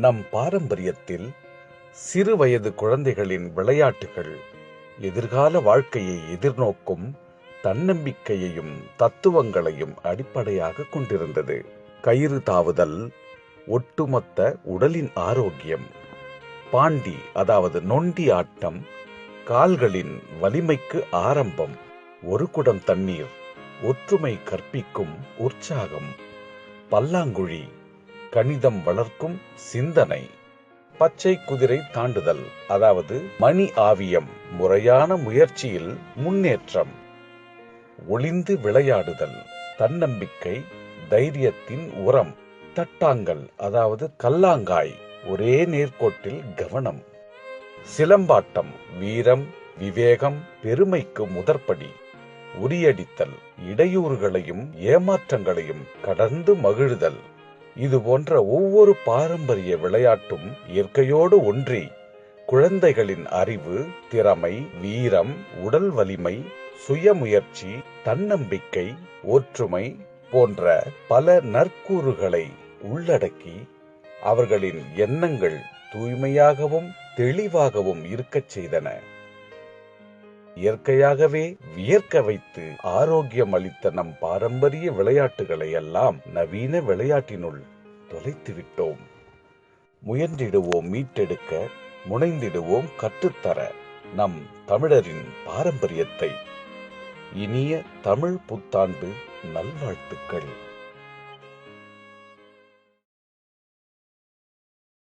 நம் பாரம்பரியத்தில் சிறு வயது குழந்தைகளின் விளையாட்டுகள் எதிர்கால வாழ்க்கையை எதிர்நோக்கும் தன்னம்பிக்கையையும் தத்துவங்களையும் அடிப்படையாக கொண்டிருந்தது. கயிறு தாவுதல், ஒட்டுமொத்த உடலின் ஆரோக்கியம், பாண்டி அதாவது நொண்டி ஆட்டம், கால்களின் வலிமைக்கு ஆரம்பம், ஒரு குடம் தண்ணீர், ஒற்றுமை கற்பிக்கும் உற்சாகம், பல்லாங்குழி, கணிதம் வளர்க்கும் சிந்தனை, பச்சை குதிரை தாண்டுதல் அதாவது மணி ஆவியம், முறையான முயற்சியில் முன்னேற்றம், ஒளிந்து விளையாடுதல், தன்னம்பிக்கை, தைரியத்தின் உரம், தட்டாங்கல் அதாவது கல்லாங்காய், ஒரே நேர்கோட்டில் கவனம், சிலம்பாட்டம், வீரம், விவேகம், பெருமைக்கு முதற்படி, உரியடித்தல், இடையூறுகளையும் ஏமாற்றங்களையும் கடந்து மகிழ்தல். இது போன்ற ஒவ்வொரு பாரம்பரிய விளையாட்டும் இயற்கையோடு ஒன்றி குழந்தைகளின் அறிவு, திறமை, வீரம், உடல் வலிமை, சுயமுயற்சி, தன்னம்பிக்கை, ஒற்றுமை போன்ற பல நற்கூறுகளை உள்ளடக்கி அவர்களின் எண்ணங்கள் தூய்மையாகவும் தெளிவாகவும் இருக்கச் செய்தன. இயற்கையாகவே வியர்க்க வைத்து ஆரோக்கியம் அளித்த நம் பாரம்பரிய விளையாட்டுகளை எல்லாம் நவீன விளையாட்டினுள் தொலைத்துவிட்டோம். முயன்றிடுவோம் மீட்டெடுக்க, முனைந்திடுவோம் கற்றுத்தர நம் தமிழரின் பாரம்பரியத்தை. இனிய தமிழ் புத்தாண்டு நல்வாழ்த்துக்கள்.